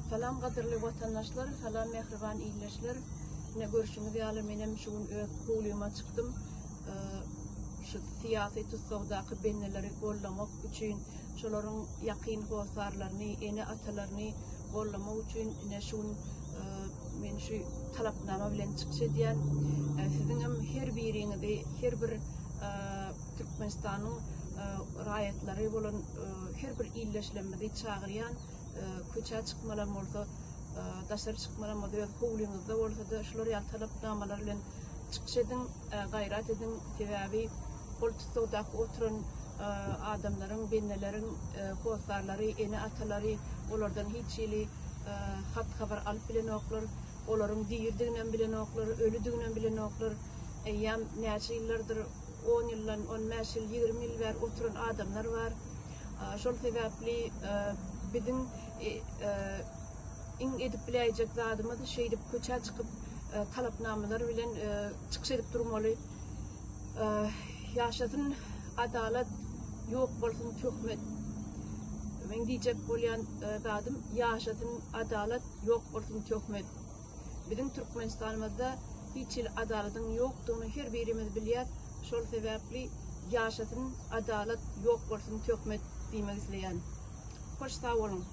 Salam qadırlı vatandaşlar, salam mehriban iyleşler. Ne görüşünüz yalım benim şu kulüma çıktım. Şu siyasi tutsavdaki benneleri kollamak için, şoların yakin hosarlarını, ene atalarını kollamak için ne şun men şu talapnama bilen çıkışı diyen sizin her birinizi, her bir Türkmenistan'ın rayetleri olan her bir illeşlemede çağırayan köçe çıkmalar olsa, dışarı çıkmalar olsa, kulüğünüzde olsa da şular yal talapnamalar bilen çıkışıdın, gayret edin sebebi ol tutsavdaki oturan adamların, bennelerin hosarları, ene ataları onlardan hiç ili hat haber alıp bilen oklar, onların diyirdiğinden bilen oklar, ölüdüğünden bilen oklar, eyyam neçe yıllardır 10 yıldan 15 yıl 20 yıl var oturan adamlar var. Şol sebeple bizim in edip bileyecek zadımız şey edip köçe çıkıp talapnamalar bilen çıkış edip durmalı. Yaşasın adalet yok bolsun töhmet. Ben diyecek bolyan zadım yaşasın adalet yok bolsun töhmet. Bizim Türkmenistan'ımızda hiç adaletin yoktuğunu her birimiz biliyor. Şol sebeple yaşasın adalet yok bolsun töhmet demek isteyen. Hoş sağ olun.